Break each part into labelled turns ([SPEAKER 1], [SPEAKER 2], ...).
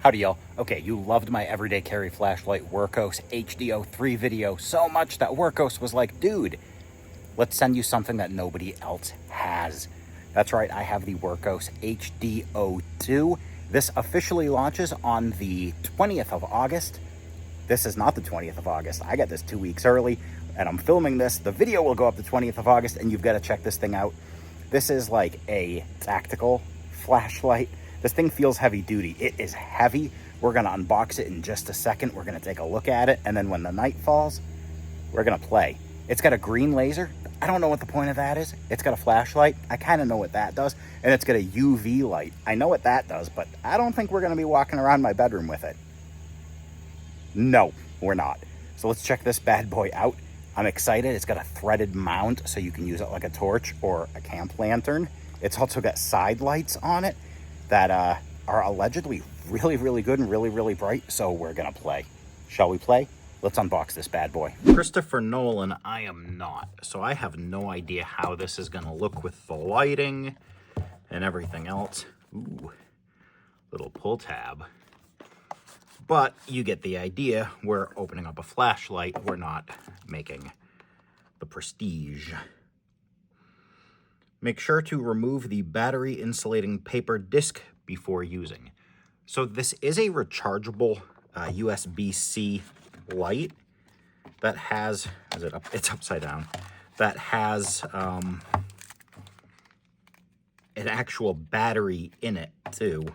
[SPEAKER 1] Howdy y'all. Okay, you loved my everyday carry flashlight Wurkkos HD03 video so much that Wurkkos was like, dude, let's send you something that nobody else has. That's right, I have the Wurkkos HD02. This officially launches on the 20th of August. This is not the 20th of August. I got this 2 weeks early, and I'm filming this. The video will go up the 20th of August, and you've got to check this thing out. This is like a tactical flashlight. This thing feels heavy duty. It is heavy. We're gonna unbox it in just a second. We're gonna take a look at it, and then when the night falls, we're gonna play. It's got a green laser. I don't know what the point of that is. It's got a flashlight. I kind of know what that does. And it's got a UV light. I know what that does, but I don't think we're gonna be walking around my bedroom with it. No, we're not. So let's check this bad boy out. I'm excited. It's got a threaded mount, so you can use it like a torch or a camp lantern. It's also got side lights on it that are allegedly really, really good and really, really bright. So we're gonna play. Shall we play? Let's unbox this bad boy. Christopher Nolan, I am not. So I have no idea how this is gonna look with the lighting and everything else. Ooh, little pull tab. But you get the idea. We're opening up a flashlight. We're not making the prestige. Make sure to remove the battery insulating paper disc before using. So this is a rechargeable USB-C light that has, it's upside down, that has an actual battery in it too.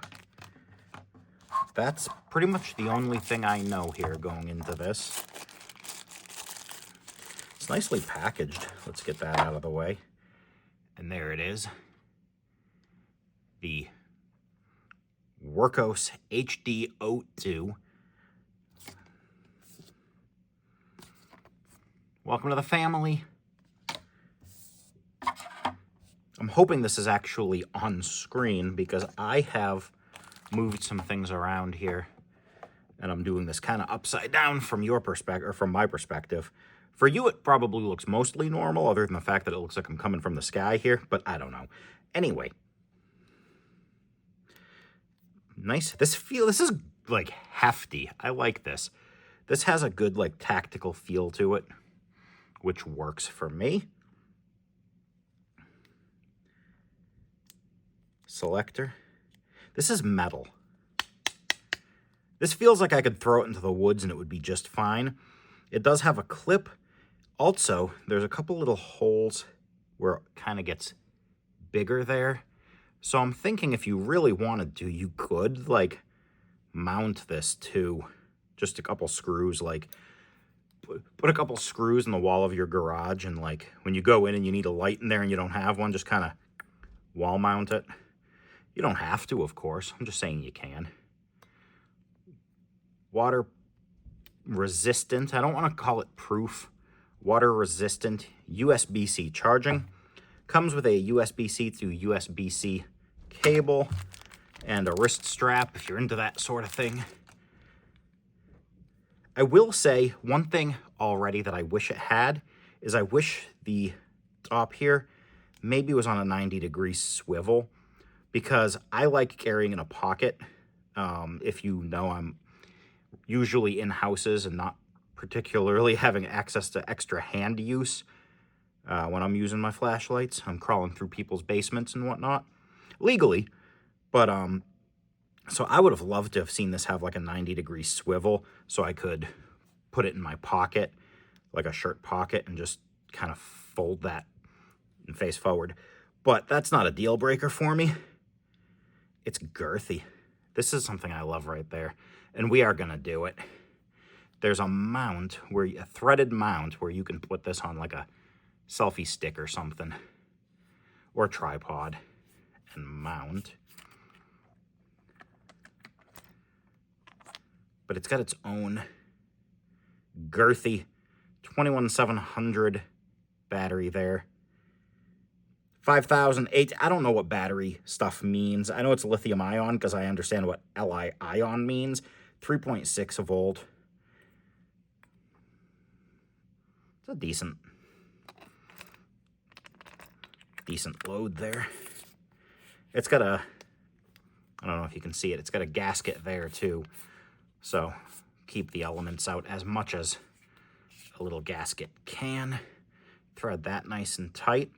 [SPEAKER 1] That's pretty much the only thing I know here going into this. It's nicely packaged. Let's get that out of the way. And there it is. The Wurkkos HD02. Welcome to the family. I'm hoping this is actually on screen because I have moved some things around here and I'm doing this kind of upside down from your perspective, or from my perspective. For you, it probably looks mostly normal, other than the fact that it looks like I'm coming from the sky here, but I don't know. Anyway. Nice. This is like hefty. I like this. This has a good like tactical feel to it, which works for me. Selector. This is metal. This feels like I could throw it into the woods and it would be just fine. It does have a clip. Also, there's a couple little holes where it kind of gets bigger there. So I'm thinking if you really wanted to, you could like mount this to just a couple screws, like put a couple screws in the wall of your garage, and like when you go in and you need a light in there and you don't have one, just kind of wall mount it. You don't have to, of course. I'm just saying you can. Water resistant. I don't want to call it proof. Water resistant USB-C charging. Comes with a USB-C to USB-C cable and a wrist strap if you're into that sort of thing. I will say one thing already that I wish it had is I wish the top here maybe was on a 90-degree swivel, because I like carrying in a pocket. If you know, I'm usually in houses and not particularly having access to extra hand use when I'm using my flashlights. I'm crawling through people's basements and whatnot legally, but so I would have loved to have seen this have like a 90-degree swivel so I could put it in my pocket, like a shirt pocket, and just kind of fold that and face forward. But that's not a deal breaker for me. It's girthy. This is something I love right there, and we are gonna do it. There's a mount, a threaded mount where you can put this on like a selfie stick or something, or a tripod, and mount. But it's got its own girthy 21700 battery there. 5008. I don't know what battery stuff means. I know it's lithium ion because I understand what Li ion means. 3.6 volt. It's a decent load there. It's got a I don't know if you can see it. It's got a gasket there too. So keep the elements out as much as a little gasket can. Thread that nice and tight.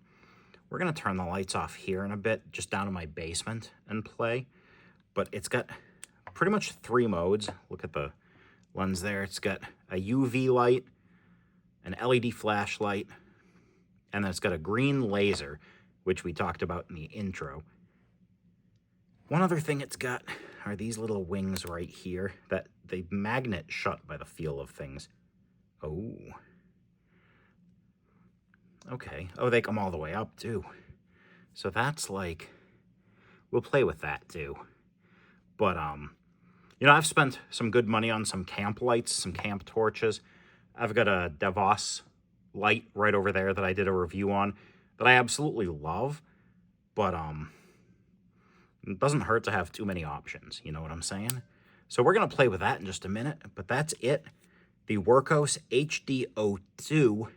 [SPEAKER 1] We're going to turn the lights off here in a bit, just down to my basement and play. But it's got pretty much 3 modes. Look at the lens there. It's got a UV light, an LED flashlight, and then it's got a green laser, which we talked about in the intro. One other thing it's got are these little wings right here that they magnet shut by the feel of things. Oh. Okay. Oh, they come all the way up too. So that's like, we'll play with that too. But, you know, I've spent some good money on some camp lights, some camp torches. I've got a DeVos light right over there that I did a review on that I absolutely love. But, it doesn't hurt to have too many options. You know what I'm saying? So we're going to play with that in just a minute. But that's it. The Wurkkos HD02.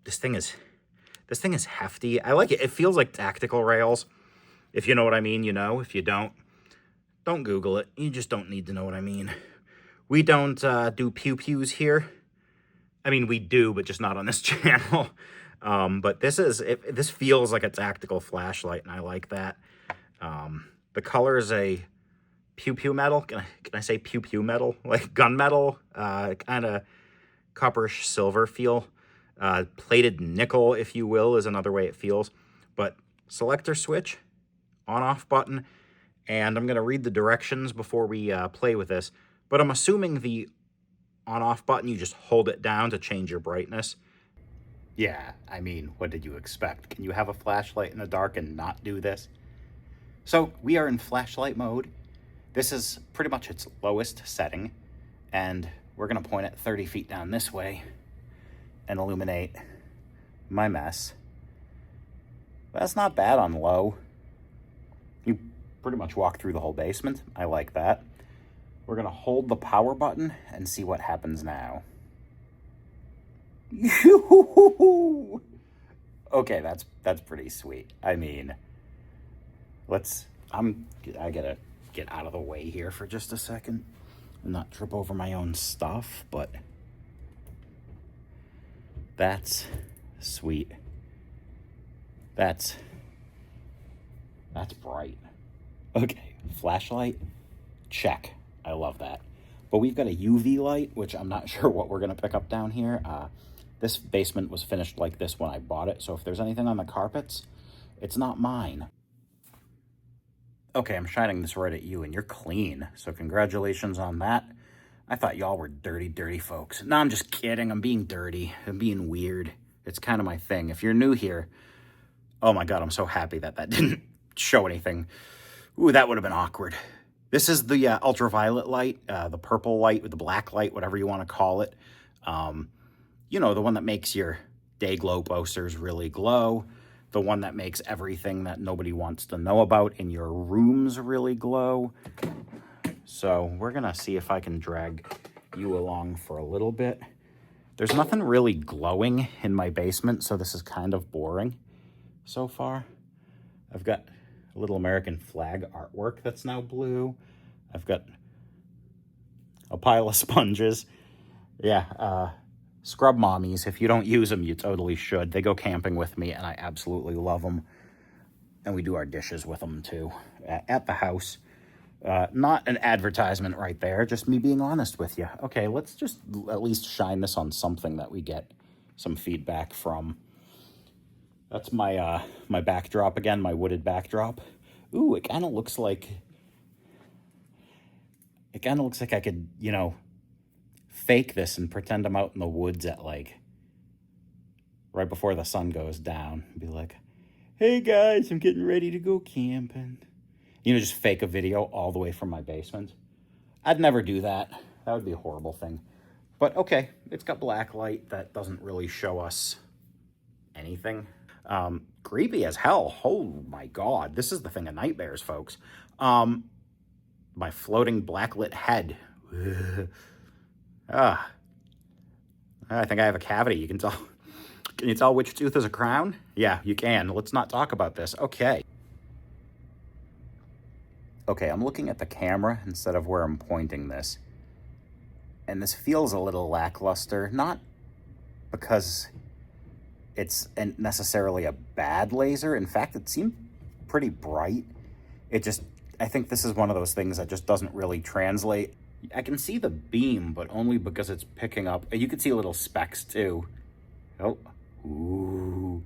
[SPEAKER 1] This thing is hefty. I like it. It feels like tactical rails. If you know what I mean, you know. If you don't Google it. You just don't need to know what I mean. We don't do pew-pews here. I mean, we do, but just not on this channel. But this feels like a tactical flashlight, and I like that. The color is a pew-pew metal. Can I say pew-pew metal? Like gunmetal, kind of copperish silver feel. Plated nickel, if you will, is another way it feels. But selector switch, on-off button, and I'm going to read the directions before we play with this. But I'm assuming the on-off button, you just hold it down to change your brightness. Yeah, I mean, what did you expect? Can you have a flashlight in the dark and not do this? So we are in flashlight mode. This is pretty much its lowest setting, and we're going to point it 30 feet down this way and illuminate my mess. That's not bad on low. You pretty much walk through the whole basement. I like that. We're going to hold the power button and see what happens now. Okay, that's pretty sweet. I mean, I gotta get out of the way here for just a second and not trip over my own stuff, but that's sweet. That's bright. Okay, flashlight, check. I love that. But we've got a UV light, which I'm not sure what we're going to pick up down here. This basement was finished like this when I bought it, so if there's anything on the carpets, it's not mine. Okay, I'm shining this right at you, and you're clean, so congratulations on that. I thought y'all were dirty, dirty folks. No, I'm just kidding. I'm being dirty. I'm being weird. It's kind of my thing. If you're new here, oh my God, I'm so happy that didn't show anything. Ooh, that would have been awkward. This is the ultraviolet light, the purple light with the black light, whatever you want to call it. You know, the one that makes your day glow posters really glow. The one that makes everything that nobody wants to know about in your rooms really glow. So we're going to see if I can drag you along for a little bit. There's nothing really glowing in my basement, so this is kind of boring so far. I've got a little American flag artwork that's now blue. I've got a pile of sponges. Yeah, scrub mommies. If you don't use them, you totally should. They go camping with me, and I absolutely love them. And we do our dishes with them, too, at the house. Not an advertisement right there, just me being honest with you. Okay, let's just at least shine this on something that we get some feedback from. That's my my backdrop again, my wooded backdrop. Ooh, it kind of looks like I could, you know, fake this and pretend I'm out in the woods at like right before the sun goes down. Be like, hey guys, I'm getting ready to go camping. You know, just fake a video all the way from my basement. I'd never do that. That would be a horrible thing. But okay, it's got black light that doesn't really show us anything. Creepy as hell. Oh my God. This is the thing of nightmares, folks. My floating blacklit head. I think I have a cavity. You can tell. Can you tell which tooth is a crown? Yeah, you can. Let's not talk about this. Okay. Okay, I'm looking at the camera instead of where I'm pointing this. And this feels a little lackluster, not because it's necessarily a bad laser. In fact, it seemed pretty bright. I think this is one of those things that just doesn't really translate. I can see the beam, but only because it's picking up. You can see little specks too. Oh, ooh.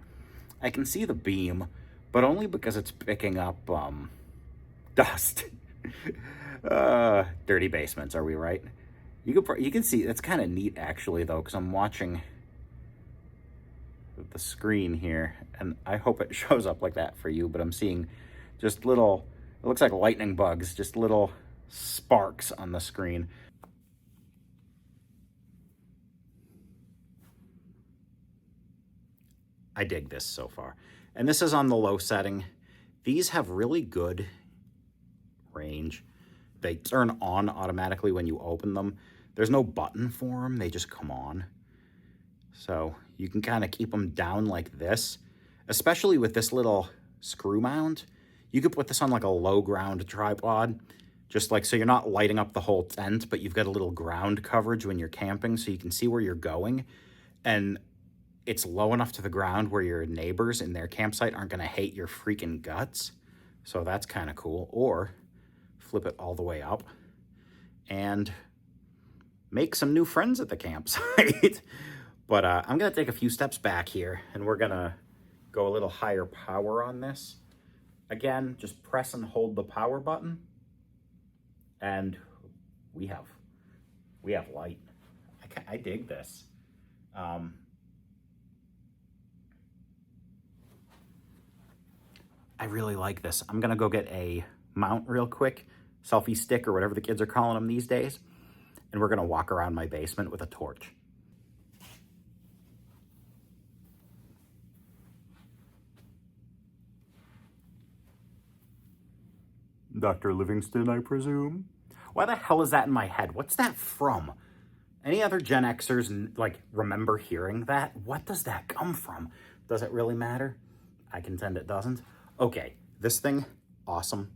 [SPEAKER 1] I can see the beam, but only because it's picking up dust. Dirty basements, are we right? You can see, it's kind of neat actually though, because I'm watching the screen here, and I hope it shows up like that for you, but I'm seeing just little, it looks like lightning bugs, just little sparks on the screen. I dig this so far. And this is on the low setting. These have really good range. They turn on automatically when you open them. There's no button for them, they just come on. So you can kind of keep them down like this, especially with this little screw mount. You could put this on like a low ground tripod, just like so you're not lighting up the whole tent, but you've got a little ground coverage when you're camping so you can see where you're going. And it's low enough to the ground where your neighbors in their campsite aren't going to hate your freaking guts. So that's kind of cool. Or flip it all the way up and make some new friends at the campsite. But I'm going to take a few steps back here, and we're going to go a little higher power on this. Again, just press and hold the power button, and we have light. I dig this. I really like this. I'm going to go get a mount real quick, selfie stick or whatever the kids are calling them these days, and we're going to walk around my basement with a torch. Dr. Livingston, I presume? Why the hell is that in my head? What's that from? Any other Gen Xers, like, remember hearing that? What does that come from? Does it really matter? I contend it doesn't. Okay, this thing, awesome.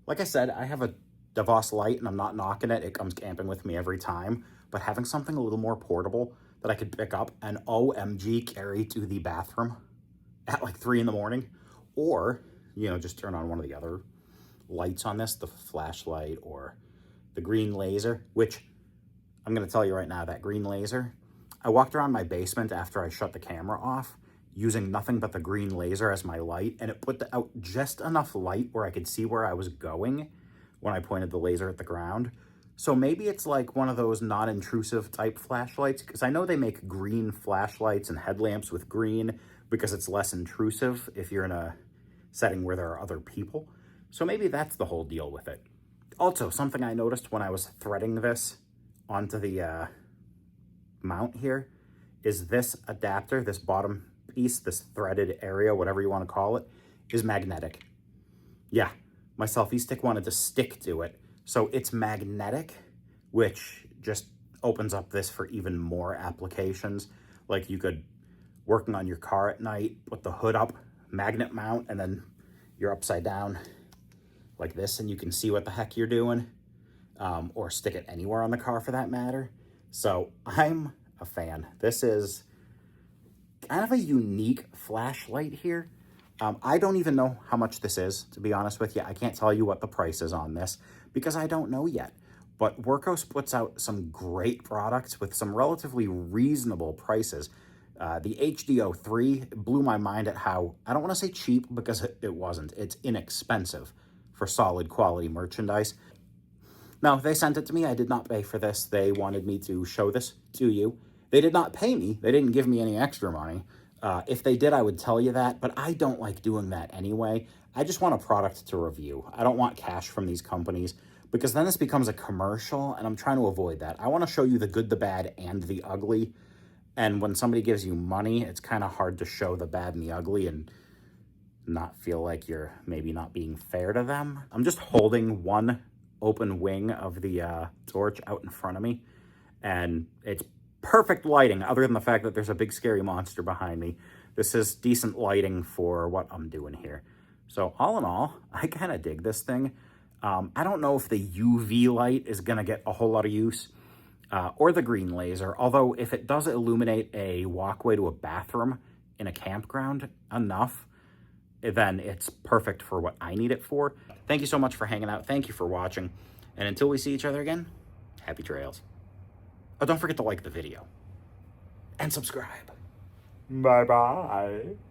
[SPEAKER 1] Like I said, I have a DeVos light, and I'm not knocking it. It comes camping with me every time. But having something a little more portable that I could pick up and OMG carry to the bathroom at like 3 in the morning, or, you know, just turn on one of the other lights on this, the flashlight or the green laser, which I'm going to tell you right now, that green laser, I walked around my basement after I shut the camera off using nothing but the green laser as my light, and it put out just enough light where I could see where I was going when I pointed the laser at the ground. So maybe it's like one of those non-intrusive type flashlights, because I know they make green flashlights and headlamps with green because it's less intrusive if you're in a setting where there are other people. So maybe that's the whole deal with it. Also, something I noticed when I was threading this onto the mount here is this adapter, this bottom piece, this threaded area, whatever you want to call it, is magnetic. Yeah, my selfie stick wanted to stick to it. So it's magnetic, which just opens up this for even more applications. Like you could, working on your car at night, put the hood up, magnet mount, and then you're upside down like this, and you can see what the heck you're doing, or stick it anywhere on the car for that matter. So I'm a fan. This is kind of a unique flashlight here. I don't even know how much this is, to be honest with you. I can't tell you what the price is on this because I don't know yet. But Wurkkos puts out some great products with some relatively reasonable prices. The HD03 blew my mind at how, I don't want to say cheap because it wasn't. It's inexpensive for solid quality merchandise. Now, they sent it to me. I did not pay for this. They wanted me to show this to you. They did not pay me. They didn't give me any extra money. If they did, I would tell you that, but I don't like doing that anyway. I just want a product to review. I don't want cash from these companies because then this becomes a commercial, and I'm trying to avoid that. I want to show you the good, the bad, and the ugly. And when somebody gives you money, it's kind of hard to show the bad and the ugly and not feel like you're maybe not being fair to them. I'm just holding one open wing of the torch out in front of me, and it's perfect lighting other than the fact that there's a big scary monster behind me. This is decent lighting for what I'm doing here. So all in all, I kind of dig this thing. I don't know if the UV light is going to get a whole lot of use, or the green laser, although if it does illuminate a walkway to a bathroom in a campground enough, then it's perfect for what I need it for. Thank you so much for hanging out. Thank you for watching. And until we see each other again, happy trails. Oh, don't forget to like the video and subscribe. Bye-bye.